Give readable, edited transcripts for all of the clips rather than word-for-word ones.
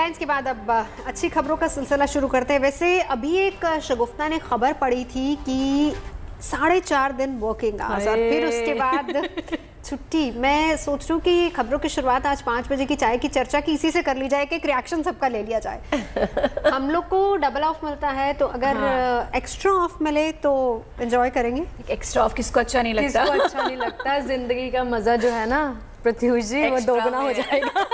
Headlines के बाद अब अच्छी खबरों का सिलसिला शुरू करते हैं। वैसे अभी एक शगुफ्ता ने खबर पड़ी थी कि 4.5 दिन वर्किंग आवर्स और फिर उसके बाद छुट्टी। मैं सोच रही हूँ कि खबरों की शुरुआत आज 5 बजे की चाय की चर्चा की इसी से कर ली जाए कि एक रिएक्शन सबका ले लिया जाए। हम लोग को डबल ऑफ मिलता है तो अगर एक्स्ट्रा ऑफ मिले तो एंजॉय करेंगे। एक्स्ट्रा ऑफ किसको अच्छा नहीं लगता? किसको अच्छा नहीं लगता? जिंदगी का मजा जो है ना प्रत्युष जी वो दोगुना हो जाएगा।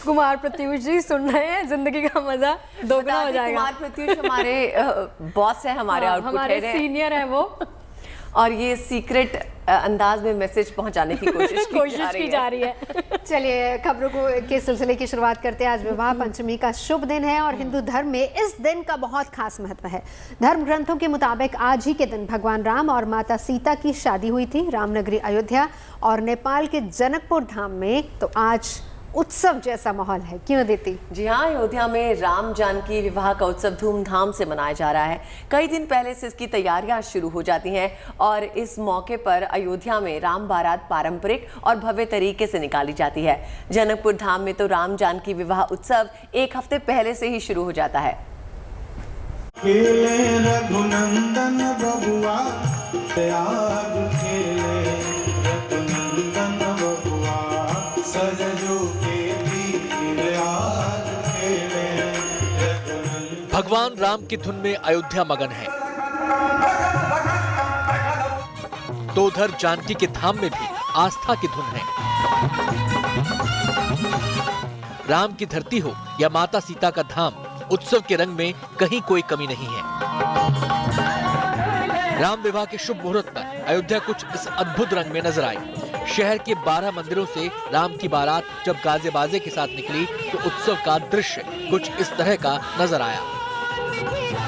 कुमार प्रत्युष जी सुन रहे हैं, जिंदगी का मजा दोगुना हो जाएगा। कुमार प्रत्युष हमारे बॉस है, हमारे आउटपुट हमारे हेड है सीनियर है वो, और ये सीक्रेट अंदाज में मैसेज पहुंचाने की कोशिश की जा रही है। चलिए खबरों को के सिलसिले की शुरुआत करते हैं। आज विवाह पंचमी का शुभ दिन है और हिंदू धर्म में इस दिन का बहुत खास महत्व है। धर्म ग्रंथों के मुताबिक आज ही के दिन भगवान राम और माता सीता की शादी हुई थी। रामनगरी अयोध्या और नेपाल के जनकपुर धाम में तो आज उत्सव जैसा माहौल है, क्यों देती? जी हाँ, अयोध्या में राम जानकी विवाह का उत्सव धूमधाम से मनाया जा रहा है। कई दिन पहले से इसकी तैयारियां शुरू हो जाती हैं और इस मौके पर अयोध्या में राम बारात पारंपरिक और भव्य तरीके से निकाली जाती है। जनकपुर धाम में तो राम जानकी विवाह उत्सव एक हफ्ते पहले से ही शुरू हो जाता है। भगवान राम की धुन में अयोध्या मगन है, तो उधर जानकी के धाम में भी आस्था की धुन है। राम की धरती हो या माता सीता का धाम, उत्सव के रंग में कहीं कोई कमी नहीं है। राम विवाह के शुभ मुहूर्त पर अयोध्या कुछ इस अद्भुत रंग में नजर आई। शहर के 12 मंदिरों से राम की बारात जब गाजे बाजे के साथ निकली तो उत्सव का दृश्य कुछ इस तरह का नजर आया।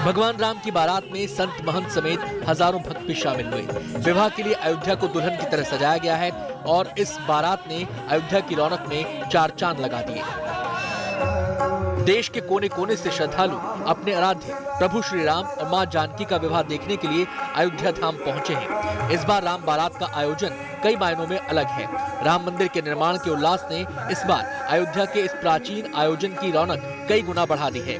भगवान राम की बारात में संत महंत समेत हजारों भक्त भी शामिल हुए। विवाह के लिए अयोध्या को दुल्हन की तरह सजाया गया है और इस बारात ने अयोध्या की रौनक में 4 चांद लगा दिए। देश के कोने कोने से श्रद्धालु अपने आराध्य प्रभु श्री राम और मां जानकी का विवाह देखने के लिए अयोध्या धाम पहुंचे हैं। इस बार राम बारात का आयोजन कई मायनों में अलग है। राम मंदिर के निर्माण के उल्लास ने इस बार अयोध्या के इस प्राचीन आयोजन की रौनक कई गुना बढ़ा दी है।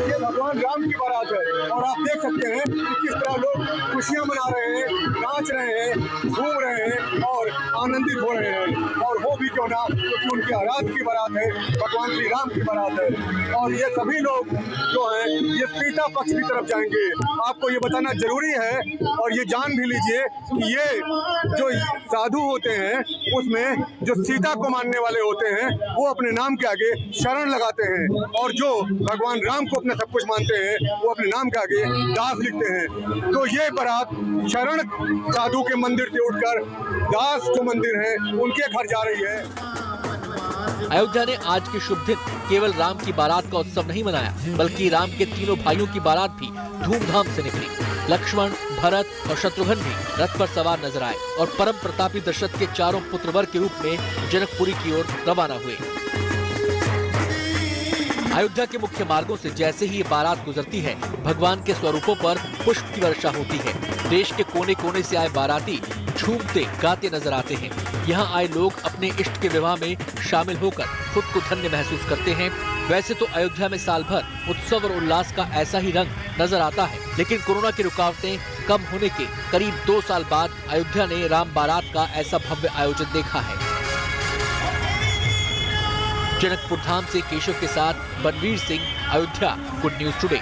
ये भगवान राम की बारात है और आप देख सकते हैं कि किस तरह लोग खुशियां मना रहे हैं, नाच रहे हैं, घूम रहे हैं और आनंदित हो रहे हैं। और वो भी क्यों ना, क्योंकि उनकी आराध की बारात है, भगवान श्री राम की बारात है। और ये सभी लोग जो हैं ये सीता पक्ष की तरफ जाएंगे। आपको ये बताना जरूरी है और ये जान भी लीजिए कि ये जो साधु होते हैं उसमें जो सीता को मानने वाले होते हैं वो अपने नाम के आगे शरण लगाते हैं, और जो भगवान राम को अपना सब कुछ मानते हैं वो अपने नाम के आगे दास लिखते हैं। तो ये बारात शरण साधु के मंदिर से उठकर दास जो मंदिर है उनके घर जा रही है। अयोध्या ने आज के शुभ दिन केवल राम की बारात का उत्सव नहीं मनाया, बल्कि राम के तीनों भाइयों की बारात भी धूमधाम से निकली। लक्ष्मण, भरत और शत्रुघ्न भी रथ पर सवार नजर आए और परम प्रतापी दशरथ के चारों पुत्र वर के रूप में जनकपुरी की ओर रवाना हुए। अयोध्या के मुख्य मार्गों से जैसे ही ये बारात गुजरती है, भगवान के स्वरूपों पर पुष्प की वर्षा होती है। देश के कोने कोने से आए बाराती झूमते गाते नजर आते हैं। यहाँ आए लोग अपने इष्ट के विवाह में शामिल होकर खुद को धन्य महसूस करते हैं। वैसे तो अयोध्या में साल भर उत्सव और उल्लास का ऐसा ही रंग नजर आता है, लेकिन कोरोना की रुकावटें कम होने के करीब 2 साल बाद अयोध्या ने राम बारात का ऐसा भव्य आयोजन देखा है। जनकपुर धाम से केशव के साथ Banvir Singh, Ayodhya, good news today.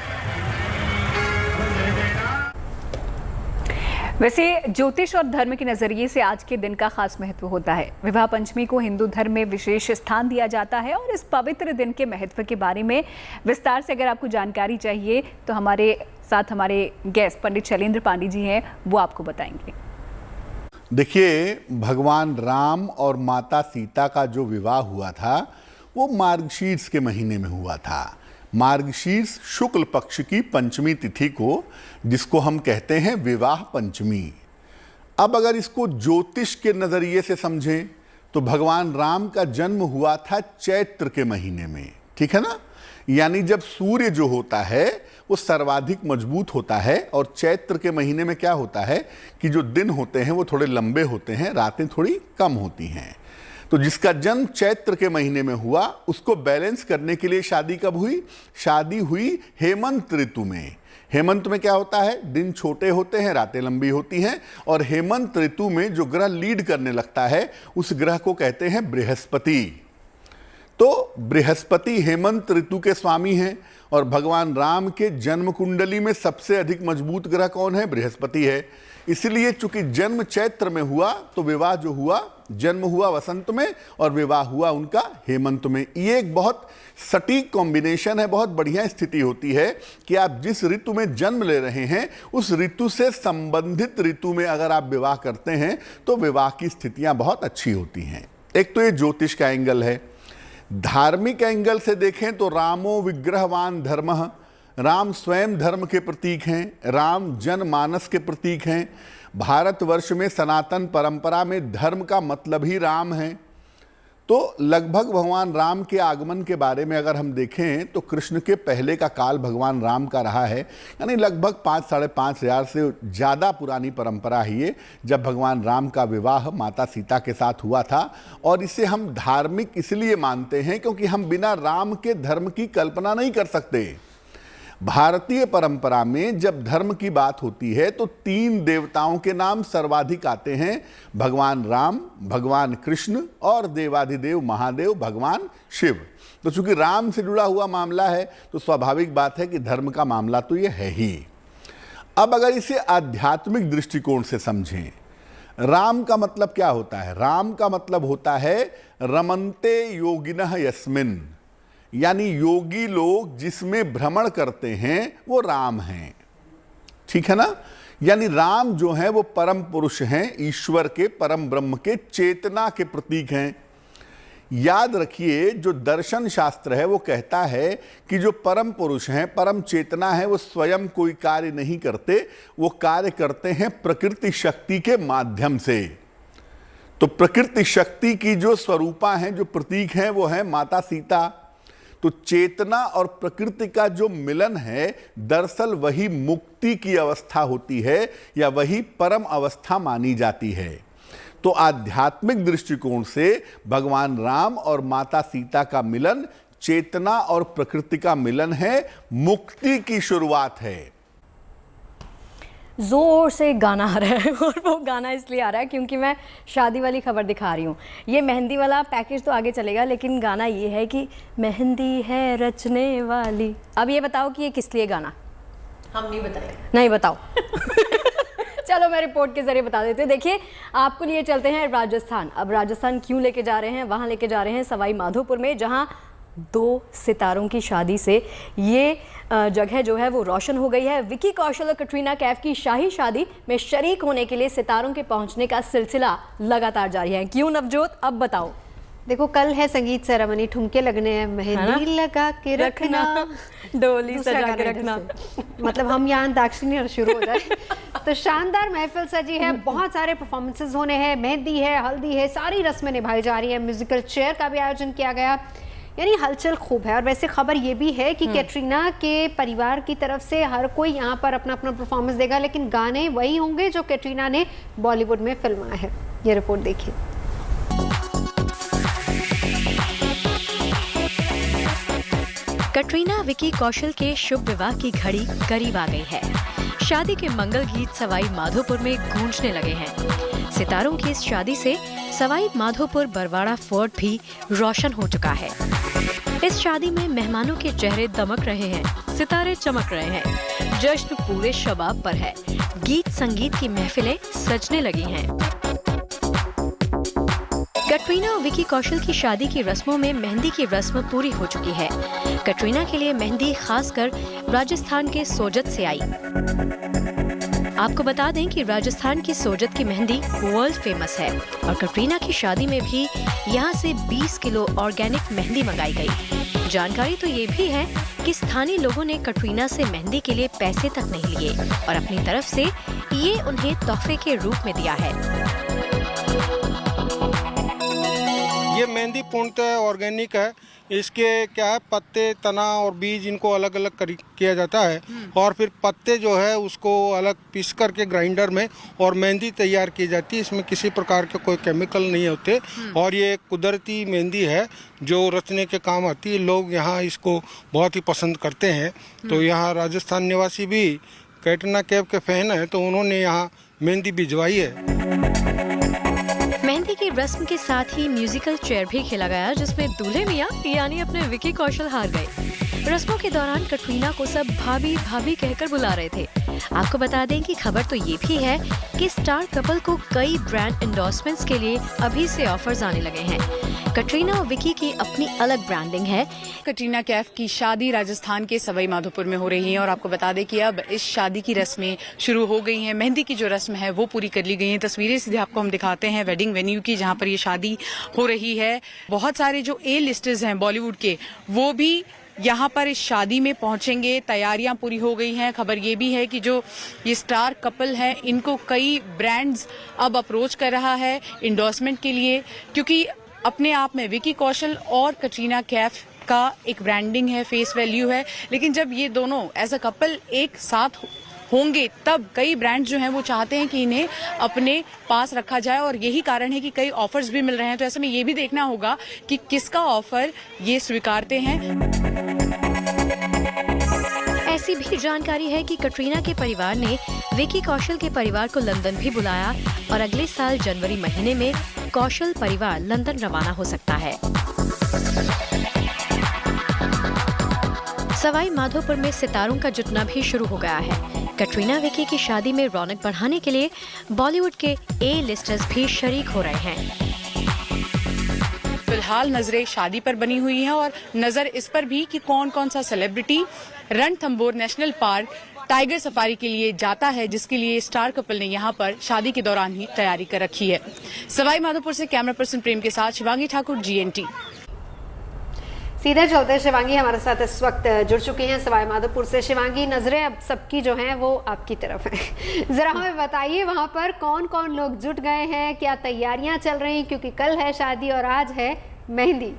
वैसे ज्योतिष और धर्म के नजरिए से आज के दिन का खास महत्व होता है। विवाह पंचमी को हिंदू धर्म में विशेष स्थान दिया जाता है और इस पवित्र दिन के महत्व के बारे में विस्तार से अगर आपको जानकारी चाहिए तो हमारे साथ हमारे गेस्ट पंडित शैलेंद्र पांडे जी हैं, वो आपको बताएंगे। देखिए, भगवान राम और माता सीता का जो विवाह हुआ था वो मार्गशीर्ष के महीने में हुआ था। मार्गशीर्ष शुक्ल पक्ष की पंचमी तिथि को, जिसको हम कहते हैं विवाह पंचमी। अब अगर इसको ज्योतिष के नज़रिए से समझें तो भगवान राम का जन्म हुआ था चैत्र के महीने में, ठीक है ना। यानी जब सूर्य जो होता है वो सर्वाधिक मजबूत होता है। और चैत्र के महीने में क्या होता है कि जो दिन होते हैं वो थोड़े लंबे होते हैं, रातें थोड़ी कम होती हैं। तो जिसका जन्म चैत्र के महीने में हुआ उसको बैलेंस करने के लिए शादी कब हुई? शादी हुई हेमंत ऋतु में। हेमंत में क्या होता है? दिन छोटे होते हैं, रातें लंबी होती हैं। और हेमंत ऋतु में जो ग्रह लीड करने लगता है उस ग्रह को कहते हैं बृहस्पति। तो बृहस्पति हेमंत ऋतु के स्वामी हैं और भगवान राम के जन्म कुंडली में सबसे अधिक मजबूत ग्रह कौन है? बृहस्पति है। इसलिए चूंकि जन्म चैत्र में हुआ तो विवाह जो हुआ, जन्म हुआ वसंत में और विवाह हुआ उनका हेमंत में। ये एक बहुत सटीक कॉम्बिनेशन है, बहुत बढ़िया स्थिति होती है कि आप जिस ऋतु में जन्म ले रहे हैं उस ऋतु से संबंधित ऋतु में अगर आप विवाह करते हैं तो विवाह की स्थितियां बहुत अच्छी होती हैं। एक तो ये ज्योतिष का एंगल है। धार्मिक एंगल से देखें तो रामो विग्रहवान धर्मः, राम स्वयं धर्म के प्रतीक हैं, राम जनमानस के प्रतीक हैं। भारतवर्ष में सनातन परंपरा में धर्म का मतलब ही राम है। तो लगभग भगवान राम के आगमन के बारे में अगर हम देखें तो कृष्ण के पहले का काल भगवान राम का रहा है, यानी लगभग 5-5.5 हजार से ज़्यादा पुरानी परंपरा है ये, जब भगवान राम का विवाह माता सीता के साथ हुआ था। और इसे हम धार्मिक इसलिए मानते हैं क्योंकि हम बिना राम के धर्म की कल्पना नहीं कर सकते। भारतीय परंपरा में जब धर्म की बात होती है तो 3 देवताओं के नाम सर्वाधिक आते हैं, भगवान राम, भगवान कृष्ण और देवाधिदेव महादेव भगवान शिव। तो चूंकि राम से जुड़ा हुआ मामला है तो स्वाभाविक बात है कि धर्म का मामला तो ये है ही। अब अगर इसे आध्यात्मिक दृष्टिकोण से समझें, राम का मतलब क्या होता है? राम का मतलब होता है रमन्ते योगिनः यस्मिन्, यानी योगी लोग जिसमें भ्रमण करते हैं वो राम हैं। ठीक है ना? यानी राम जो है वो परम पुरुष हैं, ईश्वर के, परम ब्रह्म के, चेतना के प्रतीक हैं। याद रखिए जो दर्शन शास्त्र है वो कहता है कि जो परम पुरुष हैं, परम चेतना है, वो स्वयं कोई कार्य नहीं करते, वो कार्य करते हैं प्रकृति शक्ति के माध्यम से। तो प्रकृति शक्ति की जो स्वरूपा हैं, जो प्रतीक हैं, वो है माता सीता। तो चेतना और प्रकृति का जो मिलन है दरअसल वही मुक्ति की अवस्था होती है या वही परम अवस्था मानी जाती है। तो आध्यात्मिक दृष्टिकोण से भगवान राम और माता सीता का मिलन चेतना और प्रकृति का मिलन है, मुक्ति की शुरुआत है। जोर से गाना आ रहा है और वो गाना इसलिए आ रहा है क्योंकि मैं शादी वाली खबर दिखा रही हूँ। ये मेहंदी वाला पैकेज तो आगे चलेगा लेकिन गाना ये है कि मेहंदी है रचने वाली। अब ये बताओ कि ये किस लिए गाना? हम नहीं बताएंगे। नहीं बताओ। चलो मैं रिपोर्ट के जरिए बता देती हूँ। देखिए आपको लिए चलते हैं राजस्थान। अब राजस्थान क्यों लेके जा रहे हैं? वहाँ लेके जा रहे हैं सवाई माधोपुर में, जहाँ 2 सितारों की शादी से ये जगह जो है वो रोशन हो गई है। विकी कौशल और कटरीना कैफ की शाही शादी में शरीक होने के लिए सितारों के पहुंचने का सिलसिला लगातार जारी है। क्यों नवजोत, अब बताओ। देखो कल है संगीत सेरेमनी, ठुमके लगने हैं, मेहंदी लगा के रखना, डोली सजा के रखना। मतलब हम यहाँ अंताक्षरी शुरू हो जाए। तो शानदार महफिल सजी है, बहुत सारे परफॉर्मेंसेज होने हैं, मेहंदी है, हल्दी है, सारी रस्में निभाई जा रही है। म्यूजिकल चेयर का भी आयोजन किया गया, यानी हलचल खूब है। और वैसे खबर ये भी है कि कैटरीना के परिवार की तरफ से हर कोई यहाँ पर अपना अपना परफॉर्मेंस देगा, लेकिन गाने वही होंगे जो कैटरीना ने बॉलीवुड में फिल्माए हैं। ये रिपोर्ट देखिए। कटरीना विकी कौशल के शुभ विवाह की घड़ी करीब आ गई है। शादी के मंगल गीत सवाई माधोपुर में गूंजने लगे हैं। सितारों की इस शादी से सवाई माधोपुर बरवाड़ा फोर्ट भी रोशन हो चुका है। इस शादी में मेहमानों के चेहरे दमक रहे हैं, सितारे चमक रहे हैं, जश्न पूरे शबाब पर है, गीत संगीत की महफिलें सजने लगी हैं। कटरीना और विकी कौशल की शादी की रस्मों में मेहंदी की रस्म पूरी हो चुकी है। कटरीना के लिए मेहंदी खासकर राजस्थान के सोजत से आई। आपको बता दें कि राजस्थान की सोजत की मेहंदी वर्ल्ड फेमस है और कटरीना की शादी में भी यहां से 20 किलो ऑर्गेनिक मेहंदी मंगाई गई। जानकारी तो ये भी है कि स्थानीय लोगों ने कटरीना से मेहंदी के लिए पैसे तक नहीं लिए और अपनी तरफ से ये उन्हें तोहफे के रूप में दिया है। ये मेहंदी पूर्णतः ऑर्गेनिक है। इसके क्या है, पत्ते, तना और बीज इनको अलग अलग किया जाता है और फिर पत्ते जो है उसको अलग पीस करके ग्राइंडर में और मेहंदी तैयार की जाती है। इसमें किसी प्रकार के कोई केमिकल नहीं होते और ये कुदरती मेहंदी है जो रचने के काम आती है। लोग यहाँ इसको बहुत ही पसंद करते हैं। तो यहाँ राजस्थान निवासी भी कैटरीना कैफ के फैन हैं, तो उन्होंने यहाँ मेहंदी भिजवाई है। मेहंदी की रस्म के साथ ही म्यूजिकल चेयर भी खेला गया, जिसमें दूल्हे मियां यानी अपने विकी कौशल हार गए। रस्मों के दौरान कटरीना को सब भाभी भाभी कहकर बुला रहे थे। आपको बता दें कि खबर तो ये भी है कि स्टार कपल को कई ब्रांड एंडोर्समेंट्स के लिए अभी से ऑफर्स आने लगे हैं। कटरीना और विकी की अपनी अलग ब्रांडिंग है। कटरीना कैफ की शादी राजस्थान के सवाई माधोपुर में हो रही है और आपको बता दें कि अब इस शादी की रस्में शुरू हो गई हैं। मेहंदी की जो रस्म है वो पूरी कर ली गई है। तस्वीरें सीधे आपको हम दिखाते हैं वेडिंग वेन्यू की, जहां पर ये शादी हो रही है। बहुत सारे जो ए लिस्टर्स हैं बॉलीवुड के, वो भी यहाँ पर इस शादी में पहुंचेंगे। तैयारियां पूरी हो गई हैं। खबर ये भी है कि जो ये स्टार कपल है इनको कई ब्रांड्स अब अप्रोच कर रहा है इंडोर्समेंट के लिए, क्योंकि अपने आप में विकी कौशल और कटरीना कैफ का एक ब्रांडिंग है, फेस वैल्यू है। लेकिन जब ये दोनों एज अ कपल एक साथ होंगे तब कई ब्रांड्स जो हैं वो चाहते हैं कि इन्हें अपने पास रखा जाए और यही कारण है कि कई ऑफर्स भी मिल रहे हैं। तो ऐसे में ये भी देखना होगा कि किसका ऑफर ये स्वीकारते हैं। ऐसी भी जानकारी है कि कटरीना के परिवार ने विकी कौशल के परिवार को लंदन भी बुलाया और अगले साल जनवरी महीने में कौशल परिवार लंदन रवाना हो सकता है। सवाई माधोपुर में सितारों का जुटना भी शुरू हो गया है। कटरीना विकी की शादी में रौनक बढ़ाने के लिए बॉलीवुड के ए लिस्टर्स भी शरीक हो रहे हैं। फिलहाल नजरें शादी पर बनी हुई हैं और नजर इस पर भी कि कौन कौन सा celebrity Ranthambore national park tiger safari के लिए जाता है, जिसके लिए स्टार कपल ने यहाँ पर शादी के दौरान ही तैयारी कर रखी है। सवाई माधोपुर से कैमरा पर्सन प्रेम के साथ शिवांगी ठाकुर, GNT। सीधे चलते हैं, शिवांगी हमारे साथ इस वक्त जुड़ चुकी हैं सवाई माधोपुर से। शिवांगी, नजरें अब सबकी जो हैं वो आपकी तरफ हैं। जरा हमें बताइए वहां पर कौन कौन लोग जुट गए हैं, क्या तैयारियां चल रही, क्योंकि कल है शादी और आज है मेहंदी।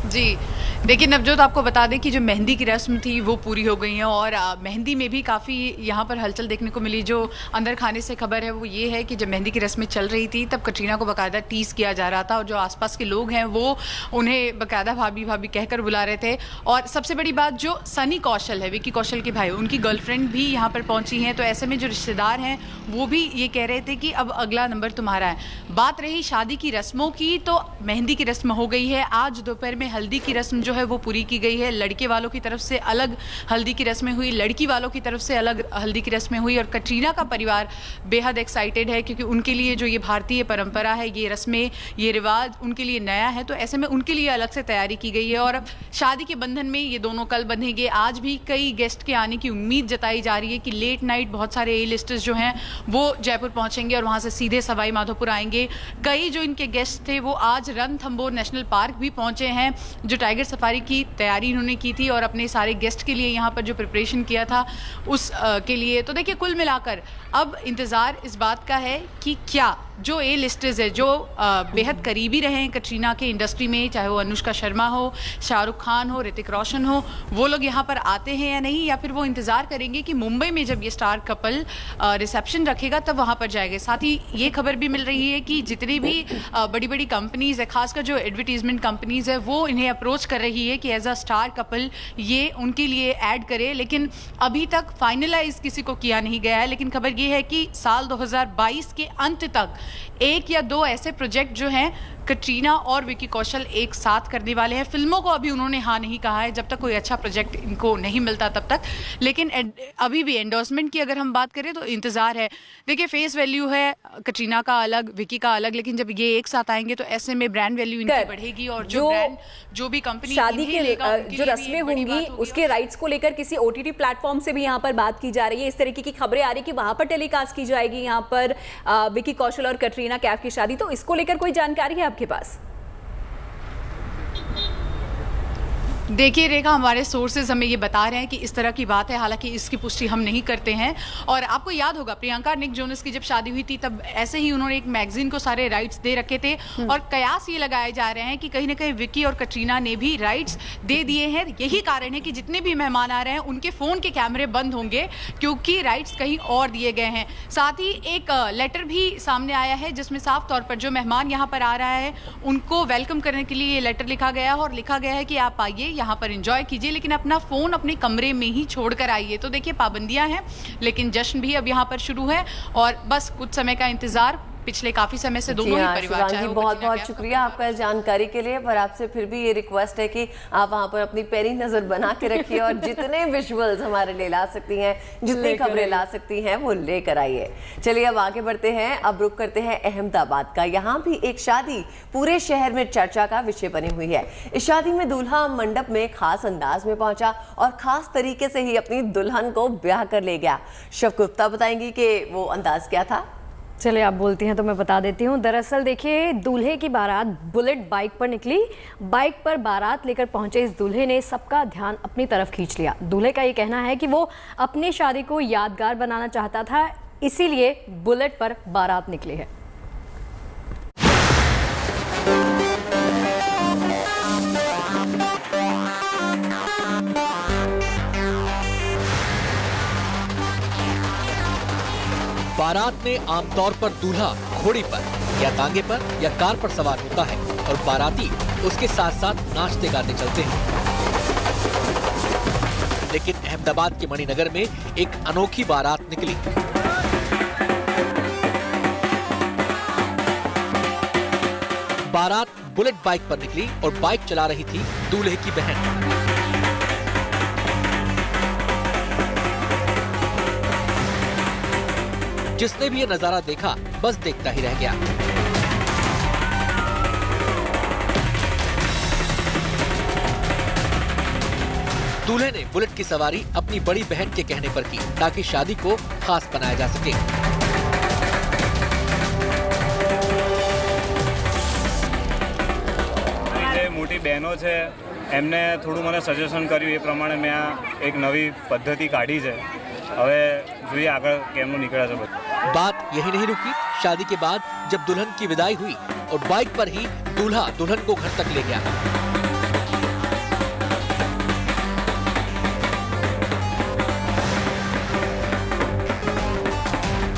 जी देखिए नवजोत, आपको बता दें कि जो मेहंदी की रस्म थी वो पूरी हो गई है और मेहंदी में भी काफ़ी यहाँ पर हलचल देखने को मिली। जो अंदर खाने से खबर है वो ये है कि जब मेहंदी की रस्में चल रही थी तब कटरीना को बाकायदा टीस किया जा रहा था और जो आसपास के लोग हैं वो उन्हें बाकायदा भाभी भाभी कहकर बुला रहे थे। और सबसे बड़ी बात, जो सनी कौशल है, विकी कौशल के भाई, उनकी गर्लफ्रेंड भी यहाँ पर पहुँची हैं। तो ऐसे में जो रिश्तेदार हैं वो भी ये कह रहे थे कि अब अगला नंबर तुम्हारा है। बात रही शादी की रस्मों की, तो मेहंदी की रस्म हो गई है। आज दोपहर में हल्दी की रस्म जो है वो पूरी की गई है। लड़के वालों की तरफ से अलग हल्दी की रस्में हुई, लड़की वालों की तरफ से अलग हल्दी की रस्में हुई और कटरीना का परिवार बेहद एक्साइटेड है क्योंकि उनके लिए जो ये भारतीय परंपरा है, ये रस्में, ये रिवाज उनके लिए नया है। तो ऐसे में उनके लिए अलग से तैयारी की गई है और अब शादी के बंधन में ये दोनों कल बंधेंगे। आज भी कई गेस्ट के आने की उम्मीद जताई जा रही है कि लेट नाइट बहुत सारे ए लिस्टर्स जो हैं वो जयपुर पहुंचेंगे और वहां से सीधे सवाई माधोपुर आएंगे। कई जो इनके गेस्ट थे वो आज रणथंभौर नेशनल पार्क भी पहुंचे हैं, जो टाइगर सफारी की तैयारी इन्होंने की थी और अपने सारे गेस्ट के लिए यहाँ पर जो प्रिपरेशन किया था उस के लिए। तो देखिए कुल मिलाकर अब इंतज़ार इस बात का है कि क्या जो ए लिस्टर्स है, जो बेहद करीबी रहे हैं कटरीना के इंडस्ट्री में, चाहे वो अनुष्का शर्मा हो, शाहरुख खान हो, ऋतिक रोशन हो, वो लोग यहाँ पर आते हैं या नहीं, या फिर वो इंतज़ार करेंगे कि मुंबई में जब ये स्टार कपल रिसेप्शन रखेगा तब वहाँ पर जाएंगे। साथ ही ये खबर भी मिल रही है कि जितनी भी बड़ी बड़ी कंपनीज़ है, खासकर जो एडवर्टीजमेंट कंपनीज़ है, वो इन्हें अप्रोच कर रही है कि एज अ स्टार कपल ये उनके लिए ऐड करे। लेकिन अभी तक फाइनलाइज किसी को किया नहीं गया है। लेकिन खबर ये है कि साल 2022 के अंत तक एक या दो ऐसे प्रोजेक्ट जो हैं कटरीना और विकी कौशल एक साथ करने वाले हैं। फिल्मों को अभी उन्होंने हाँ नहीं कहा है, जब तक कोई अच्छा प्रोजेक्ट इनको नहीं मिलता तब तक। लेकिन अभी भी एंडोर्समेंट की अगर हम बात करें तो इंतज़ार है। देखिए फेस वैल्यू है कटरीना का अलग, विकी का अलग, लेकिन जब ये एक साथ आएंगे तो ऐसे में ब्रांड वैल्यू इनकी बढ़ेगी और जो ब्रांड, जो भी कंपनी शादी के जो रस्में होंगी उसके राइट्स को लेकर किसी OTT प्लेटफॉर्म से भी यहाँ पर बात की जा रही है। इस तरीके की खबरें आ रही है कि वहाँ पर टेलीकास्ट की जाएगी यहाँ पर विकी कौशल और कटरीना कैफ की शादी। तो इसको लेकर कोई जानकारी है आपके पास? देखिए रेखा, हमारे सोर्सेज हमें ये बता रहे हैं कि इस तरह की बात है, हालांकि इसकी पुष्टि हम नहीं करते हैं। और आपको याद होगा प्रियंका निक जोनस की जब शादी हुई थी तब ऐसे ही उन्होंने एक मैगजीन को सारे राइट्स दे रखे थे और कयास ये लगाए जा रहे हैं कि कहीं ना कहीं विकी और कटरीना ने भी राइट्स दे दिए हैं। यही कारण है कि जितने भी मेहमान आ रहे हैं उनके फ़ोन के कैमरे बंद होंगे क्योंकि राइट्स कहीं और दिए गए हैं। साथ ही एक लेटर भी सामने आया है जिसमें साफ तौर पर जो मेहमान यहाँ पर आ रहा है उनको वेलकम करने के लिए ये लेटर लिखा गया है और लिखा गया है कि आप आइए, यहाँ पर एंजॉय कीजिए, लेकिन अपना फ़ोन अपने कमरे में ही छोड़कर आइए। तो देखिए पाबंदियां हैं, लेकिन जश्न भी अब यहाँ पर शुरू है और बस कुछ समय का इंतजार। पिछले काफी समय से दोनों ही परिवार, चाहे वो बहुत बहुत शुक्रिया आपका इस जानकारी के लिए। पर आपसे फिर भी ये रिक्वेस्ट है कि आप वहाँ पर अपनी पैरी नजर बना के रखिए और जितने विजुअल्स हमारे लिए ला सकती हैं, जितनी खबरें ला सकती हैं वो लेकर आइए। चलिए अब आगे बढ़ते हैं, अब रुक करते हैं अहमदाबाद का। यहाँ भी एक शादी पूरे शहर में चर्चा का विषय बनी हुई है। इस शादी में दूल्हा मंडप में खास अंदाज में पहुंचा और खास तरीके से ही अपनी दुल्हन को ब्याह कर ले गया। शव गुप्ता बताएंगी कि वो अंदाज क्या था। चलिए आप बोलती हैं तो मैं बता देती हूँ। दरअसल देखिए, दूल्हे की बारात बुलेट बाइक पर निकली। बाइक पर बारात लेकर पहुंचे इस दूल्हे ने सबका ध्यान अपनी तरफ खींच लिया। दूल्हे का ये कहना है कि वो अपनी शादी को यादगार बनाना चाहता था, इसीलिए बुलेट पर बारात निकली है। बारात में आमतौर पर दूल्हा घोड़ी पर या तांगे पर या कार पर सवार होता है और बाराती उसके साथ साथ नाचते गाते चलते हैं। लेकिन अहमदाबाद के मणिनगर में एक अनोखी बारात निकली। बारात बुलेट बाइक पर निकली और बाइक चला रही थी दूल्हे की बहन। जिसने भी ये नजारा देखा बस देखता ही रह गया। दूल्हे ने बुलेट की सवारी अपनी बड़ी बहन के कहने पर की ताकि शादी को खास बनाया जा सके। જે મોટી બહેનો છે એમને થોડું મને સજેશન કર્યું, એ પ્રમાણે મેં આ એક નવી પદ્ધતિ કાઢી છે। હવે જોઈએ આગળ કેમનું નીકળે છે બધું। बात यही नहीं रुकी। शादी के बाद जब दुल्हन की विदाई हुई और बाइक पर ही दूल्हा दुल्हन को घर तक ले गया।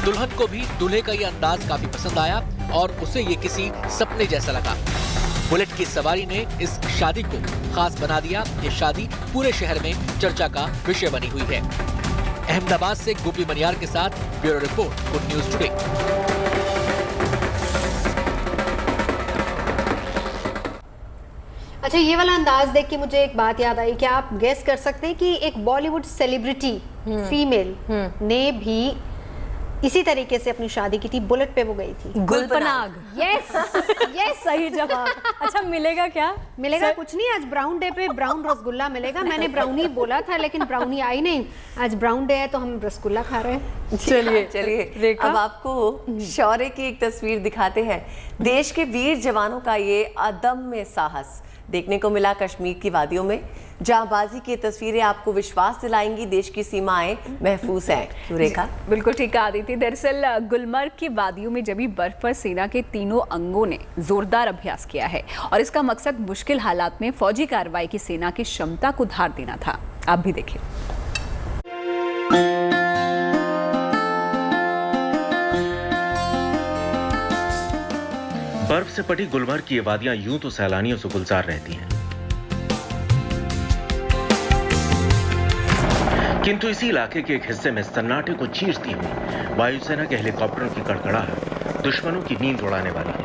दुल्हन को भी दूल्हे का ये अंदाज काफी पसंद आया और उसे ये किसी सपने जैसा लगा। बुलेट की सवारी ने इस शादी को खास बना दिया। ये शादी पूरे शहर में चर्चा का विषय बनी हुई है। अहमदाबाद से गोपी मनियार के साथ bureau report, good news today. अच्छा, ये वाला अंदाज देख के मुझे एक बात याद आई। क्या आप गेस कर सकते हैं कि एक बॉलीवुड सेलिब्रिटी फीमेल ने भी इसी तरीके से अपनी शादी की थी, बुलेट पे वो गई थी। गुलपनाग। यस यस, सही जवाब। अच्छा मिलेगा क्या? मिलेगा कुछ नहीं, आज ब्राउन डे पे ब्राउन रसगुल्ला मिलेगा। मैंने ब्राउनी बोला था लेकिन ब्राउनी आई नहीं। आज ब्राउन डे है तो हम रसगुल्ला खा रहे हैं। चलिए अब आपको शौर्य की एक तस्वीर दिखाते हैं। देश के वीर जवानों का ये अदम्य साहस देखने को मिला कश्मीर की वादियों में। जांबाजी की तस्वीरें आपको विश्वास दिलाएंगी देश की सीमाएं महफूज हैं। रेखा बिल्कुल ठीक कहा आदिति। दरअसल गुलमर्ग की वादियों में जमी बर्फ पर सेना के तीनों अंगों ने जोरदार अभ्यास किया है और इसका मकसद मुश्किल हालात में फौजी कार्रवाई की सेना की क्षमता को धार देना था। आप भी देखिए। बर्फ से पटी गुलमर्ग की ये वादियां यूं तो सैलानियों से गुलजार रहती हैं, किंतु इसी इलाके के एक हिस्से में सन्नाटे को चीरती हुई वायुसेना के हेलीकॉप्टरों की कड़कड़ाहट दुश्मनों की नींद उड़ाने वाली है।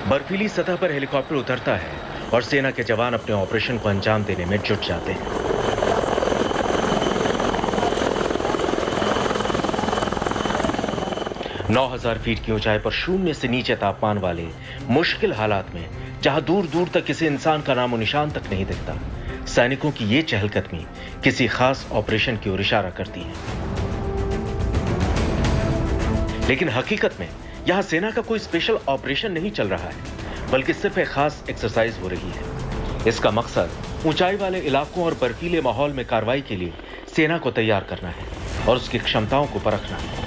बर्फीली सतह पर हेलीकॉप्टर उतरता है और सेना के जवान अपने ऑपरेशन को अंजाम देने में जुट जाते हैं। – 9,000 फीट की ऊंचाई पर शून्य से नीचे तापमान वाले मुश्किल हालात में, जहां दूर दूर तक किसी इंसान का नामो निशान तक नहीं दिखता, सैनिकों की ये चहलकदमी किसी खास ऑपरेशन की ओर इशारा करती है। लेकिन हकीकत में यहाँ सेना का कोई स्पेशल ऑपरेशन नहीं चल रहा है, बल्कि सिर्फ एक खास एक्सरसाइज हो रही है। इसका मकसद ऊंचाई वाले इलाकों और बर्फीले माहौल में कार्रवाई के लिए सेना को तैयार करना है और उसकी क्षमताओं को परखना है।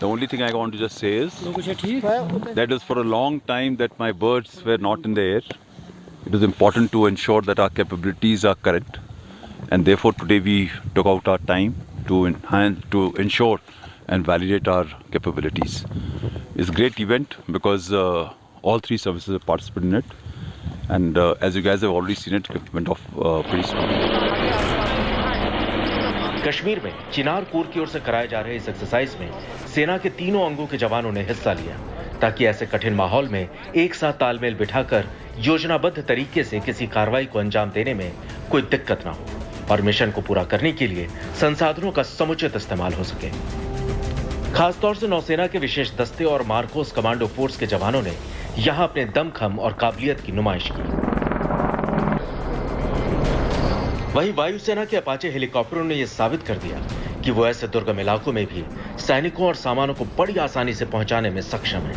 The only thing I want to just say is that is for a long time that my birds were not in the air. It is important to ensure that our capabilities are correct, and therefore today we took out our time to ensure and validate our capabilities. It's a great event because all three services have participated in it, and as you guys have already seen it, it went off pretty smoothly. Kashmir में चिनार core की ओर से कराए जा रहे इस exercise में सेना के तीनों अंगों के जवानों ने हिस्सा लिया, ताकि ऐसे कठिन माहौल में एक साथ तालमेल बिठाकर योजनाबद्ध तरीके से किसी कार्रवाई को अंजाम देने में कोई दिक्कत ना हो और मिशन को पूरा करने के लिए संसाधनों का समुचित इस्तेमाल हो सके। खासतौर से नौसेना के विशेष दस्ते और मार्कोस कमांडो फोर्स के जवानों ने यहां अपने दमखम और काबिलियत की नुमाइश की। वहीं वायुसेना के अपाचे हेलीकॉप्टरों ने यह साबित कर दिया कि वो ऐसे दुर्गम इलाकों में भी सैनिकों और सामानों को बड़ी आसानी से पहुंचाने में सक्षम है।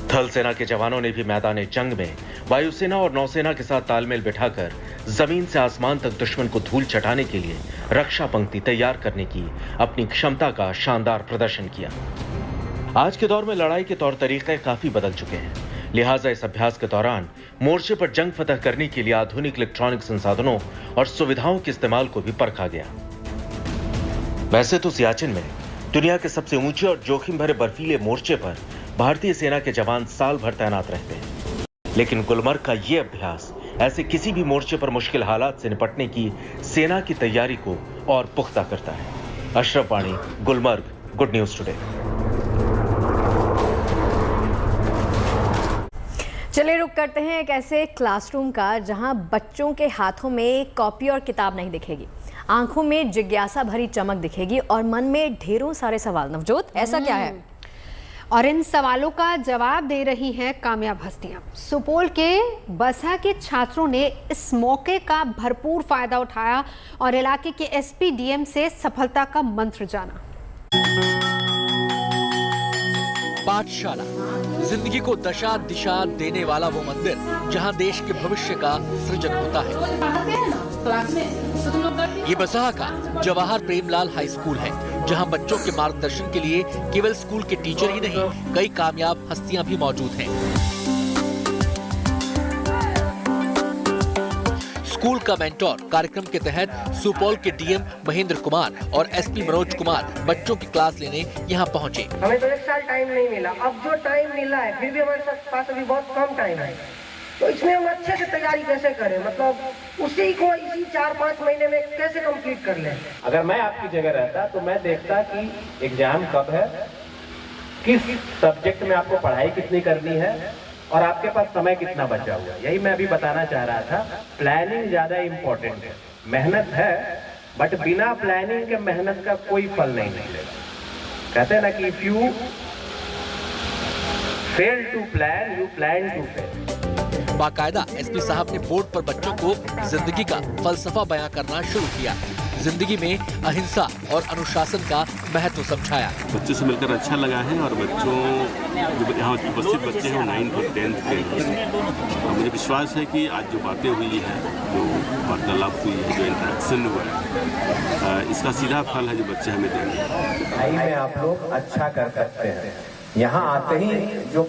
थल सेना के जवानों ने भी मैदान जंग में वायुसेना और नौसेना के साथ तालमेल बिठाकर जमीन से आसमान तक दुश्मन को धूल चटाने के लिए रक्षा पंक्ति तैयार करने की अपनी क्षमता का शानदार प्रदर्शन किया। आज के दौर में लड़ाई के तौर तरीके काफी बदल चुके हैं, लिहाजा इस अभ्यास के दौरान मोर्चे पर जंग फतह करने के लिए आधुनिक इलेक्ट्रॉनिक संसाधनों और सुविधाओं के इस्तेमाल को भी परखा गया। वैसे तो सियाचिन में दुनिया के सबसे ऊंचे और जोखिम भरे बर्फीले मोर्चे पर भारतीय सेना के जवान साल भर तैनात रहते हैं, लेकिन गुलमर्ग का यह अभ्यास ऐसे किसी भी मोर्चे पर मुश्किल हालात से निपटने की सेना की तैयारी को और पुख्ता करता है। अशरफ वाणी, गुलमर्ग, गुड न्यूज टुडे। चलिए रुक करते हैं एक ऐसे क्लासरूम का जहां बच्चों के हाथों में कॉपी और किताब नहीं दिखेगी, आंखों में जिज्ञासा भरी चमक दिखेगी और मन में ढेरों सारे सवाल। नवजोत, ऐसा क्या है? और इन सवालों का जवाब दे रही हैं कामयाब हस्तियां। सुपौल के बसहा के छात्रों ने इस मौके का भरपूर फायदा उठाया और इलाके के एसपी डीएम से सफलता का मंत्र जाना। पाठशाला, जिंदगी को दशा दिशा देने वाला वो मंदिर जहां देश के भविष्य का सृजन होता है। ये बसहा का जवाहर प्रेमलाल हाई स्कूल है, जहां बच्चों के मार्गदर्शन के लिए केवल स्कूल के टीचर ही नहीं, कई कामयाब हस्तियां भी मौजूद हैं। स्कूल का मेंटोर कार्यक्रम के तहत सुपौल के डीएम महेंद्र कुमार और एसपी मनोज कुमार बच्चों की क्लास लेने यहां पहुंचे। हमें तो एक साल टाइम नहीं मिला, अब जो टाइम मिला है फिर भी हमारे पास अभी बहुत कम टाइम है, तो इसमें हम अच्छे से तैयारी कैसे करें, मतलब उसी को इसी 4-5 महीने में कैसे कंप्लीट कर लें। अगर मैं आपकी जगह रहता तो मैं देखता कि एग्जाम कब है, किस सब्जेक्ट में आपको पढ़ाई कितनी करनी है और आपके पास समय कितना बचा हुआ है। यही मैं अभी बताना चाह रहा था। प्लानिंग ज्यादा इम्पोर्टेंट है, मेहनत है, बट बिना प्लानिंग के मेहनत का कोई फल नहीं मिलेगा। कहते हैं ना कि if you fail to plan, you plan to fail. बाकायदा एसपी साहब ने बोर्ड पर बच्चों को जिंदगी का फलसफा बयां करना शुरू किया। जिंदगी में अहिंसा और अनुशासन का महत्व समझाया। बच्चों से मिलकर अच्छा लगा है और बच्चों जो यहाँ उपस्थित बच्चे हैं 9th और 10th के, मुझे विश्वास है कि आज जो बातें हुई हैं, जो वार्तालाप हुई है, जो इंटरेक्शन हुआ है, इसका सीधा फल है जो बच्चे हमें देंगे। पढ़ाई में आप लोग अच्छा कर सकते हैं। यहाँ आते ही जो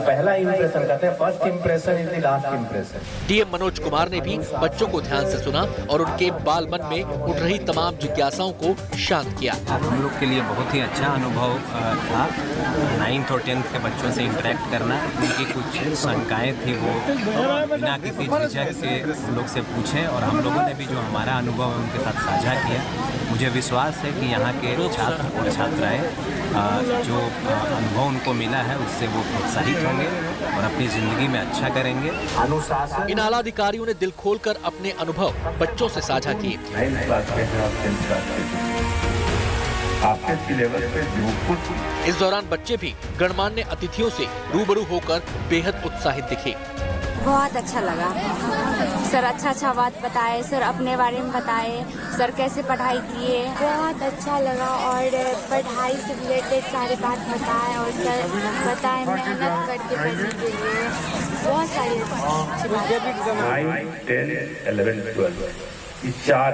पहला इंप्रेशन कहते हैं, first impression is the last impression. DM Manoj Kumar ने भी बच्चों को ध्यान से सुना और उनके बाल मन में उठ रही तमाम जिज्ञासाओं को शांत किया। हम लोग के लिए बहुत ही अच्छा अनुभव था 9th और 10th के बच्चों से इंटरेक्ट करना। उनकी कुछ शंकाएं थी, वो बिना किसी झिझक से हम लोग से पूछें और हम लोगों ने भी जो हमारा अनुभव है उनके साथ साझा किया। मुझे विश्वास है कि यहाँ के छात्र और छात्राएँ जो अनुभव उनको मिला है उससे वो प्रोत्साहित होंगे और अपनी जिंदगी में अच्छा करेंगे। अनुशासन। इन आला अधिकारियों ने दिल खोलकर अपने अनुभव बच्चों से साझा किए। इस दौरान बच्चे भी गणमान्य अतिथियों से रूबरू होकर बेहद उत्साहित दिखे। बहुत अच्छा लगा। सर अच्छा बात बताए, सर अपने बारे में बताए, सर कैसे पढ़ाई किए, बहुत अच्छा लगा। और पढ़ाई से रिलेटेड सारी बात बताए और सर बताए मेहनत करके पढ़ने के लिए, बहुत सारी अच्छी बात। 9, 10, 11, 12 ये 4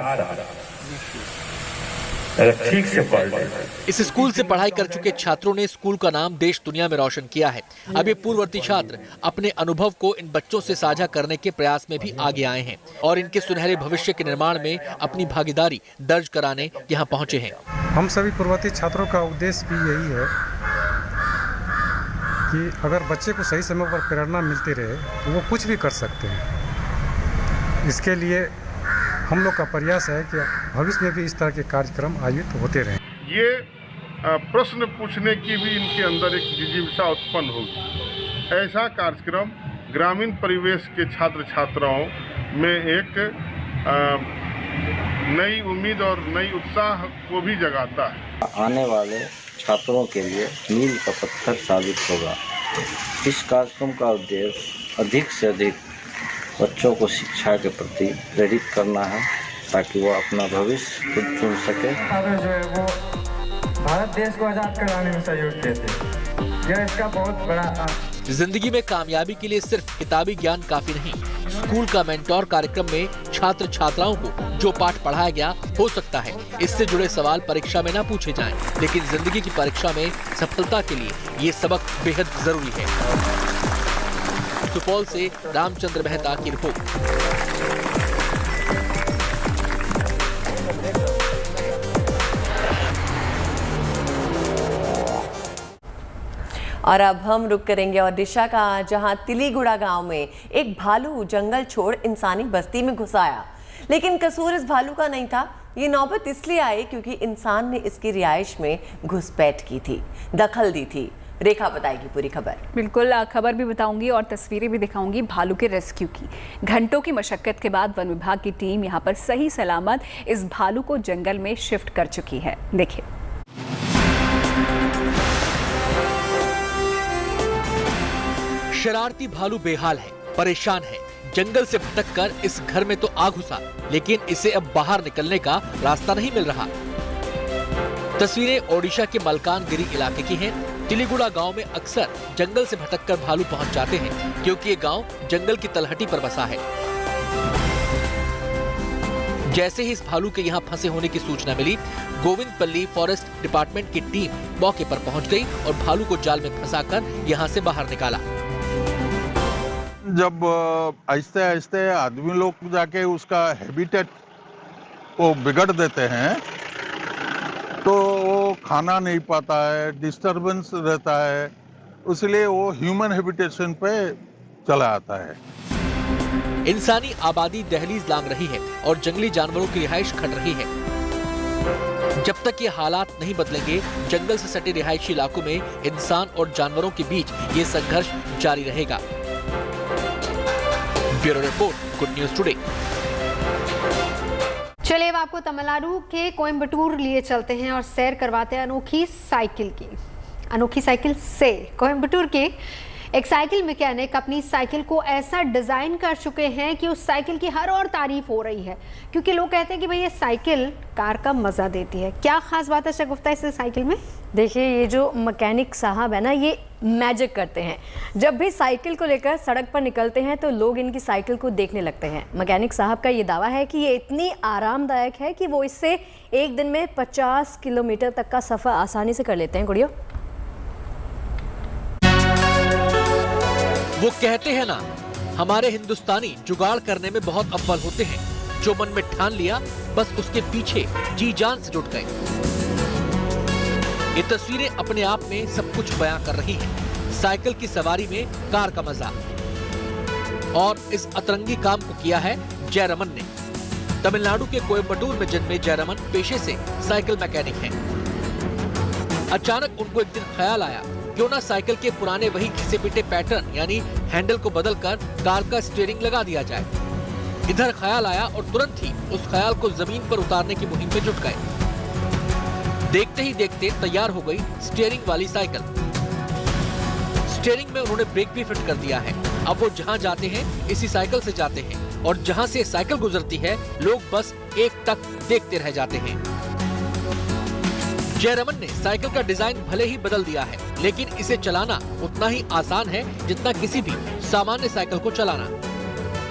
साल ठीक से पढ़ रहे। इस स्कूल से पढ़ाई कर चुके छात्रों ने स्कूल का नाम देश दुनिया में रोशन किया है। अब ये पूर्ववर्ती छात्र अपने अनुभव को इन बच्चों से साझा करने के प्रयास में भी आगे आए हैं और इनके सुनहरे भविष्य के निर्माण में अपनी भागीदारी दर्ज कराने यहाँ पहुँचे हैं। हम सभी पूर्ववर्ती छात्रों का उद्देश्य भी यही है कि अगर बच्चे को सही समय पर प्रेरणा मिलती रहे तो वो कुछ भी कर सकते हैं। इसके लिए हम लोग का प्रयास है कि भविष्य में भी इस तरह के कार्यक्रम आयोजित होते रहें। ये प्रश्न पूछने की भी इनके अंदर एक जिज्ञासा उत्पन्न होगी। ऐसा कार्यक्रम ग्रामीण परिवेश के छात्र छात्राओं में एक नई उम्मीद और नई उत्साह को भी जगाता है। आने वाले छात्रों के लिए मील का पत्थर साबित होगा। इस कार्यक्रम का उद्देश्य अधिक से अधिक बच्चों को शिक्षा के प्रति प्रेरित करना है ताकि वो अपना भविष्य खुद चुन सके। जो है वो भारत देश को आजाद कराने में सहयोग देते, यह इसका बहुत बड़ा। जिंदगी में कामयाबी के लिए सिर्फ किताबी ज्ञान काफी नहीं। स्कूल का मेंटोर कार्यक्रम में छात्र छात्राओं को जो पाठ पढ़ाया गया, हो सकता है इससे जुड़े सवाल परीक्षा में न पूछे जाएं, लेकिन जिंदगी की परीक्षा में सफलता के लिए ये सबक बेहद जरूरी है। सुपौल से रामचंद्र मेहता की रिपोर्ट। और अब हम रुक करेंगे ओडिशा का, जहां तिलीगुड़ा गांव में एक भालू जंगल छोड़ इंसानी बस्ती में घुस आया। लेकिन कसूर इस भालू का नहीं था। ये नौबत इसलिए आई क्योंकि इंसान ने इसकी रिहाइश में घुसपैठ की थी, दखल दी थी। रेखा बताएगी पूरी खबर। बिल्कुल, खबर भी बताऊंगी और तस्वीरें भी दिखाऊंगी भालू के रेस्क्यू की। घंटों की मशक्कत के बाद वन विभाग की टीम यहां पर सही सलामत इस भालू को जंगल में शिफ्ट कर चुकी है। देखिए। शरारती भालू बेहाल है, परेशान है। जंगल से भटककर इस घर में तो आ घुसा, लेकिन इसे अब बाहर निकलने का रास्ता नहीं मिल रहा। तस्वीरें ओडिशा के मलकानगिरी इलाके की हैं। तिलीगुड़ा गांव में अक्सर जंगल से भटककर भालू पहुंच जाते हैं, क्योंकि ये गांव जंगल की तलहटी पर बसा है। जैसे ही इस भालू के यहाँ फंसे होने की सूचना मिली, गोविंदपल्ली फॉरेस्ट डिपार्टमेंट की टीम मौके पर पहुंच गई और भालू को जाल में फंसाकर यहाँ से बाहर निकाला। जब आहिस्ते आहिस्ते आदमी लोग जाके उसका हैबिटेट को बिगड़ देते हैं तो वो खाना नहीं पाता है, डिस्टरबेंस रहता है, इसलिए वो ह्यूमन हैबिटेशन पे चला आता है। इंसानी आबादी दहलीज लांघ रही है और जंगली जानवरों की रिहाइश घट रही है। जब तक ये हालात नहीं बदलेंगे, जंगल से सटे रिहायशी इलाकों में इंसान और जानवरों के बीच ये संघर्ष जारी रहेगा। Bureau report, good news today. चलिए अब आपको तमिलनाडु के कोयम्बटूर लिए चलते हैं और सैर करवाते हैं अनोखी साइकिल की। अनोखी साइकिल से कोयम्बटूर के एक साइकिल मैकेनिक अपनी साइकिल को ऐसा डिज़ाइन कर चुके हैं कि उस साइकिल की हर और तारीफ हो रही है, क्योंकि लोग कहते हैं कि भाई ये साइकिल कार का मज़ा देती है। क्या खास बात है शगुफ्ता इस साइकिल में? देखिए, ये जो मैकेनिक साहब है ना, ये मैजिक करते हैं। जब भी साइकिल को लेकर सड़क पर निकलते हैं तो लोग इनकी साइकिल को देखने लगते हैं। मैकेनिक साहब का ये दावा है कि ये इतनी आरामदायक है कि वो इससे एक दिन में 50 किलोमीटर तक का सफ़र आसानी से कर लेते हैं। गुड़िया, वो कहते हैं ना, हमारे हिंदुस्तानी जुगाड़ करने में बहुत अव्वल होते हैं। जो मन में ठान लिया, बस उसके पीछे जी जान से जुट गए। ये तस्वीरें अपने आप में सब कुछ बयां कर रही हैं। साइकिल की सवारी में कार का मजा। और इस अतरंगी काम को किया है जयरमन ने। तमिलनाडु के कोयम्बटूर में जन्मे जयरमन पेशे से साइकिल मैकेनिक हैं। अचानक उनको एक दिन ख्याल आया, क्यों ना साइकिल के पुराने वही घिसे पिटे पैटर्न यानी हैंडल को बदलकर कार का स्टीयरिंग लगा दिया जाए। इधर ख्याल आया और तुरंत ही उस ख्याल को जमीन पर उतारने की मुहिम में जुट गए। देखते ही देखते तैयार हो गई स्टीयरिंग वाली साइकिल। स्टीयरिंग में उन्होंने ब्रेक भी फिट कर दिया है। अब वो जहां जाते हैं इसी साइकिल से जाते हैं। और जहां से साइकिल गुजरती है लोग बस एकटक देखते रह जाते हैं। जयरमन ने साइकिल का डिजाइन भले ही बदल दिया है, लेकिन इसे चलाना उतना ही आसान है जितना किसी भी सामान्य साइकिल को चलाना।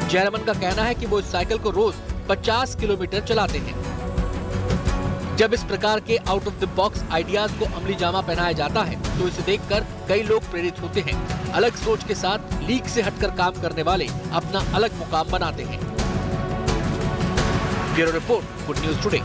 जयरमन का कहना है कि वो इस साइकिल को रोज 50 किलोमीटर चलाते हैं। जब इस प्रकार के out of the box ideas को अमली जामा पहनाया जाता है तो इसे देखकर कई लोग प्रेरित होते हैं। अलग सोच के साथ लीक से हटकर काम करने वाले अपना अलग मुकाम बनाते हैं। Bureau report, good news today.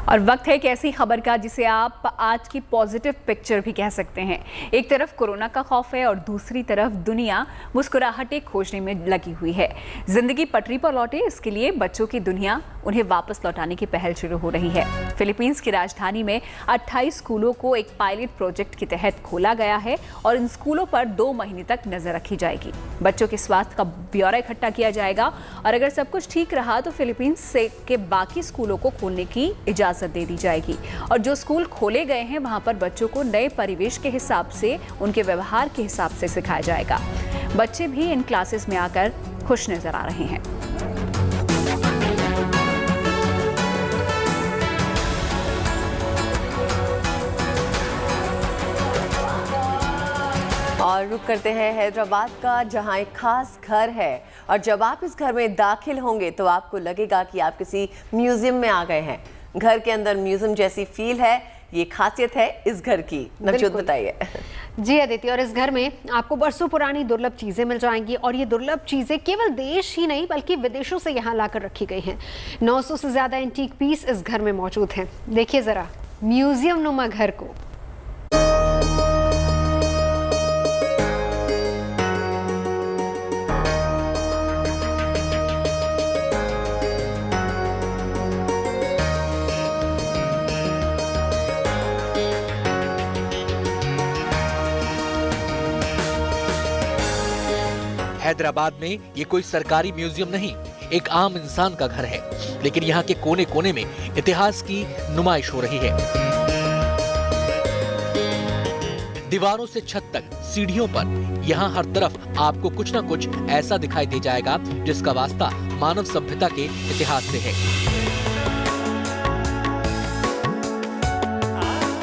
और वक्त है एक ऐसी खबर का जिसे आप आज की पॉजिटिव पिक्चर भी कह सकते हैं। एक तरफ कोरोना का खौफ है और दूसरी तरफ दुनिया मुस्कुराहटें खोजने में लगी हुई है। जिंदगी पटरी पर लौटे, इसके लिए बच्चों की दुनिया उन्हें वापस लौटाने की पहल शुरू हो रही है। फिलीपींस की राजधानी में 28 स्कूलों को एक पायलट प्रोजेक्ट के तहत खोला गया है और इन स्कूलों पर 2 महीने तक नजर रखी जाएगी। बच्चों के स्वास्थ्य का ब्यौरा इकट्ठा किया जाएगा और अगर सब कुछ ठीक रहा तो फिलीपींस के बाकी स्कूलों को खोलने की इजाजत दे दी जाएगी। और जो स्कूल खोले गए हैं वहां पर बच्चों को नए परिवेश के हिसाब से, उनके व्यवहार के हिसाब से सिखाया जाएगा। बच्चे भी इन क्लासेस में आकर खुश नजर आ रहे हैं। और रुक करते हैं हैदराबाद का, जहां एक खास घर है और जब आप इस घर में दाखिल होंगे तो आपको लगेगा कि आप किसी म्यूजियम में आ गए हैं। घर के अंदर म्यूजियम जैसी फील है, ये खासियत है इस घर की। नवजोत बताइए। जी अदिति, और इस घर में आपको बरसों पुरानी दुर्लभ चीजें मिल जाएंगी और ये दुर्लभ चीजें केवल देश ही नहीं बल्कि विदेशों से यहाँ लाकर रखी गई हैं। 900 से ज्यादा एंटीक पीस इस घर में मौजूद हैं। देखिए जरा म्यूजियम नुमा घर को। हैदराबाद में ये कोई सरकारी म्यूजियम नहीं, एक आम इंसान का घर है, लेकिन यहाँ के कोने कोने में इतिहास की नुमाइश हो रही है। दीवारों से छत तक, सीढ़ियों पर, यहाँ हर तरफ आपको कुछ न कुछ ऐसा दिखाई दे जाएगा जिसका वास्ता मानव सभ्यता के इतिहास से है।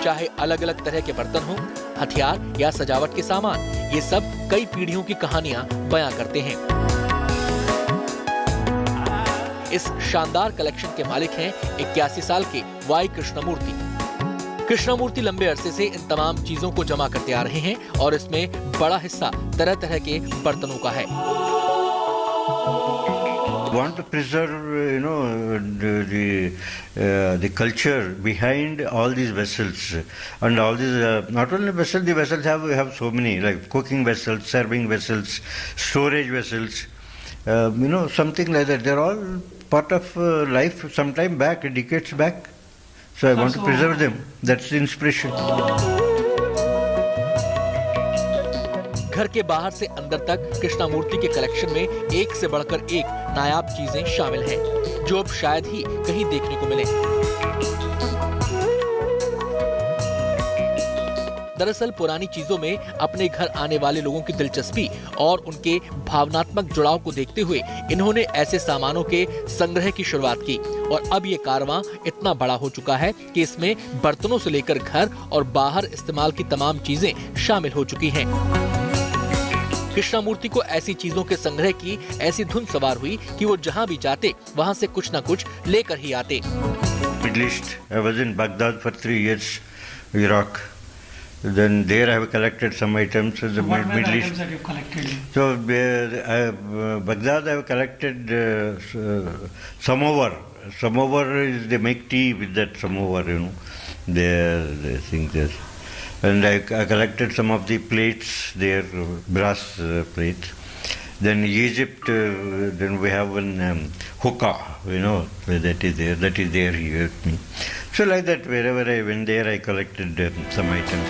चाहे अलग अलग तरह के बर्तन हो, हथियार या सजावट के सामान, ये सब कई पीढ़ियों की कहानियां बयां करते हैं। इस शानदार कलेक्शन के मालिक हैं 81 साल के वाई कृष्णमूर्ति। कृष्णमूर्ति लंबे अरसे से इन तमाम चीजों को जमा करते आ रहे हैं और इसमें बड़ा हिस्सा तरह तरह के बर्तनों का है। Want to preserve, the culture behind all these vessels, and all these not only vessels. The vessels have so many, like cooking vessels, serving vessels, storage vessels. Something like that. They're all part of life. Sometime back, decades back. So I want to preserve them. That's the inspiration. घर के बाहर से अंदर तक कृष्णमूर्ति के collection में एक से बढ़कर एक नायाब चीजें शामिल हैं, जो अब शायद ही कहीं देखने को मिले। दरअसल पुरानी चीजों में अपने घर आने वाले लोगों की दिलचस्पी और उनके भावनात्मक जुड़ाव को देखते हुए इन्होंने ऐसे सामानों के संग्रह की शुरुआत की और अब ये कारवां इतना बड़ा हो चुका है कि इसमें बर्तनों से लेकर घर और बाहर इस्तेमाल की तमाम चीजें शामिल हो चुकी हैं। कृष्णमूर्ति को ऐसी चीजों के संग्रह की ऐसी धुन सवार हुई कि वो जहाँ भी जाते वहाँ से कुछ न कुछ लेकर ही आते। Middle East. I was in Baghdad for 3 years, Iraq. Then there I have collected some items in the Middle East. That you've collected? So Baghdad I have collected samovar. Samovar is they make tea with that samovar, They think this. And I collected some of the plates there, brass plates. Then Egypt, then we have one hookah, that is there. That is there here with me. So like that, wherever I went there, I collected some items.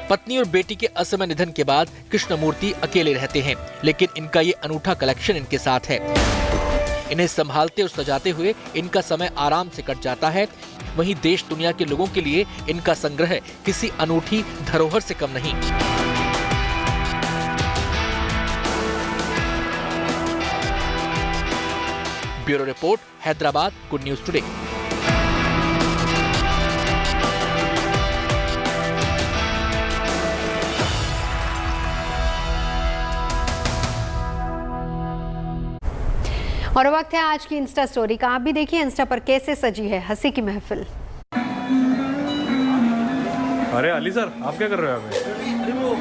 पत्नी और बेटी के असमय निधन के बाद कृष्णमूर्ति अकेले रहते हैं, लेकिन इनका ये अनूठा कलेक्शन इनके साथ है। इन्हें संभालते और सजाते हुए इनका समय आराम से कट जाता है। वहीं देश दुनिया के लोगों के लिए इनका संग्रह किसी अनूठी धरोहर से कम नहीं। Bureau report, Hyderabad, good news today. और वक्त है आज की इंस्टा स्टोरी का। आप भी देखिए इंस्टा पर कैसे सजी है हंसी की महफिल। अरे अली सर, आप क्या कर रहे हो अभी? अरे वो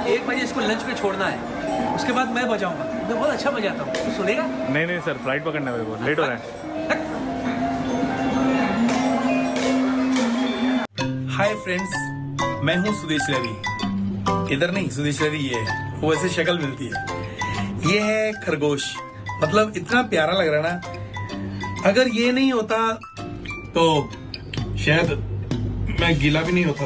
1 बजे इसको लंच पे छोड़ना है, उसके बाद मैं बजाऊंगा। मैं बहुत अच्छा बजाता हूँ, तू सुनेगा? नहीं सर, फ्लाइट पकड़ना है, मेरे को लेट हो रहा है। हाय फ्रेंड्स, मैं हूँ सुदेश रवि। इधर नहीं, सुदेश रवि ये है, वो ऐसे शक्ल मिलती है। ये है खरगोश, मतलब इतना प्यारा लग रहा है ना। अगर ये नहीं होता तो शायद मैं गीला भी नहीं होता।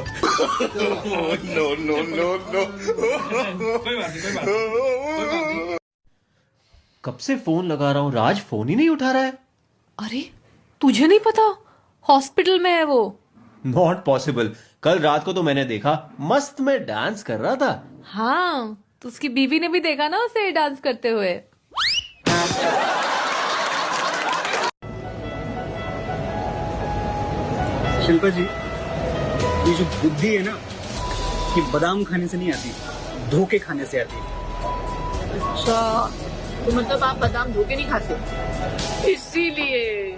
कब से फोन लगा रहा हूँ, राज फोन ही नहीं उठा रहा है। अरे तुझे नहीं पता, हॉस्पिटल में है वो। Not possible. कल रात को तो मैंने देखा मस्त में डांस कर रहा था। हाँ, तो उसकी बीवी ने भी देखा ना उसे डांस करते हुए। शिल्पा जी, ये जो बुद्धि है ना, ये बादाम खाने से नहीं आती, धोखे खाने से आती है। अच्छा, तो मतलब आप बादाम धोके नहीं खाते, इसीलिए।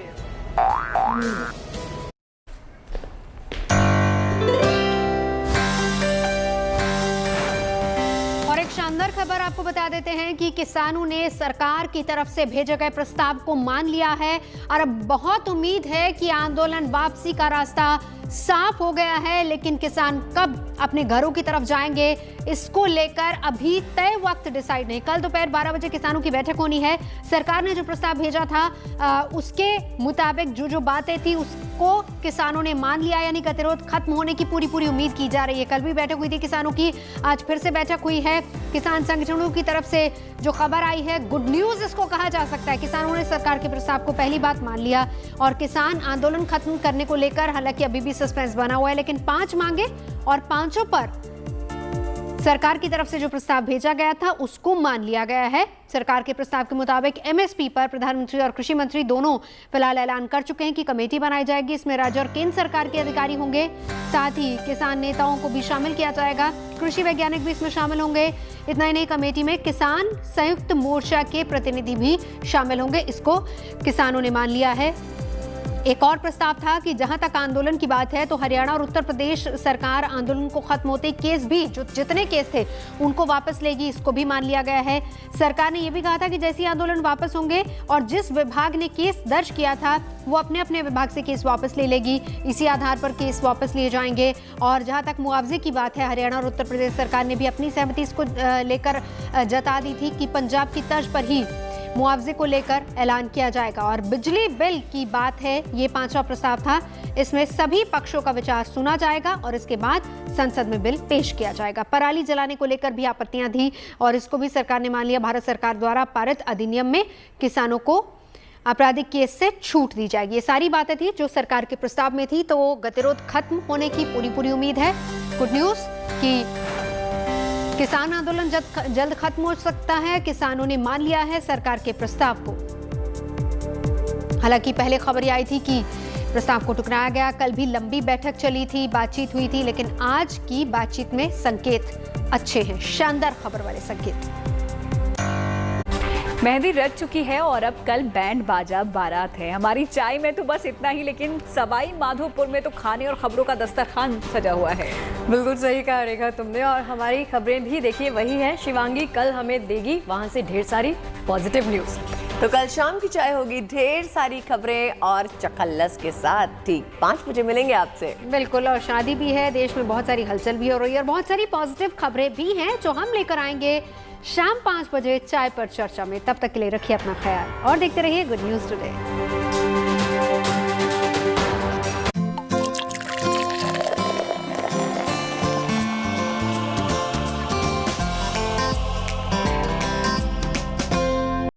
शानदार खबर आपको बता देते हैं कि किसानों ने सरकार की तरफ से भेजे गए प्रस्ताव को मान लिया है और अब बहुत उम्मीद है कि आंदोलन वापसी का रास्ता साफ हो गया है। लेकिन किसान कब अपने घरों की तरफ जाएंगे, इसको लेकर अभी तय वक्त डिसाइड नहीं। कल दोपहर 12 बजे किसानों की बैठक होनी है। सरकार ने जो प्रस्ताव भेजा था उसके मुताबिक जो बातें थी उसको किसानों ने मान लिया, यानी गतिरोध खत्म होने की पूरी उम्मीद की जा रही है। कल भी बैठक हुई थी किसानों की, आज फिर से बैठक हुई है। किसान संगठनों की तरफ से जो खबर आई है, गुड न्यूज इसको कहा जा सकता है। किसानों ने सरकार के प्रस्ताव को पहली बात मान लिया और किसान आंदोलन खत्म करने को लेकर हालांकि अभी भी सस्पेंस बना हुआ है, लेकिन 5 मांगे और 5 पर सरकार की तरफ से जो प्रस्ताव भेजा गया था उसको मान लिया गया है। सरकार के प्रस्ताव के मुताबिक एमएसपी पर प्रधानमंत्री और कृषि मंत्री दोनों फिलहाल ऐलान कर चुके हैं कि कमेटी बनाई जाएगी। इसमें राज्य और केंद्र सरकार के अधिकारी होंगे, साथ ही किसान नेताओं को भी शामिल किया जाएगा, कृषि वैज्ञानिक भी इसमें शामिल होंगे। इतना ही नहीं, कमेटी में किसान संयुक्त मोर्चा के प्रतिनिधि भी शामिल होंगे, इसको किसानों ने मान लिया है। एक और प्रस्ताव था कि जहां तक आंदोलन की बात है तो हरियाणा और उत्तर प्रदेश सरकार आंदोलन को खत्म होते केस भी, जो जितने केस थे उनको वापस लेगी, इसको भी मान लिया गया है। सरकार ने यह भी कहा था कि जैसे आंदोलन वापस होंगे और जिस विभाग ने केस दर्ज किया था वो अपने अपने विभाग से केस वापस ले लेगी, इसी आधार पर केस वापस लिए जाएंगे। और जहां तक मुआवजे की बात है, हरियाणा और उत्तर प्रदेश सरकार ने भी अपनी सहमति इसको लेकर जता दी थी कि पंजाब की तर्ज पर ही मुआवजे को लेकर ऐलान किया जाएगा। और बिजली बिल की बात है, ये 5वां प्रस्ताव था। इसमें सभी पक्षों का विचार सुना जाएगा और इसके बाद संसद में बिल पेश किया जाएगा। पराली जलाने को लेकर भी आपत्तियां थी और इसको भी सरकार ने मान लिया। भारत सरकार द्वारा पारित अधिनियम में किसानों को आपराधिक केस से छूट दी जाएगी। ये सारी बातें थी जो सरकार के प्रस्ताव में थी, तो गतिरोध खत्म होने की पूरी उम्मीद है। गुड न्यूज कि किसान आंदोलन जल्द खत्म हो सकता है। किसानों ने मान लिया है सरकार के प्रस्ताव को। हालांकि पहले खबर आई थी कि प्रस्ताव को टुकराया गया। कल भी लंबी बैठक चली थी, बातचीत हुई थी, लेकिन आज की बातचीत में संकेत अच्छे हैं, शानदार खबर वाले संकेत। मेहंदी रच चुकी है और अब कल बैंड बाजा बारात है। हमारी चाय में तो बस इतना ही, लेकिन सवाई माधोपुर में तो खाने और खबरों का दस्तरखान सजा हुआ है। बिल्कुल सही कहा रेखा तुमने, और हमारी खबरें भी देखिए वही है। शिवांगी कल हमें देगी वहां से ढेर सारी पॉजिटिव न्यूज। तो कल शाम की चाय होगी ढेर सारी खबरें और चखल्लस के साथ। ठीक 5 बजे मिलेंगे आपसे। बिल्कुल, और शादी भी है, देश में बहुत सारी हलचल भी हो रही है और बहुत सारी पॉजिटिव खबरें भी हैं जो हम लेकर आएंगे शाम 5 बजे चाय पर चर्चा में। तब तक के लिए रखिए अपना ख्याल और देखते रहिए गुड न्यूज टुडे।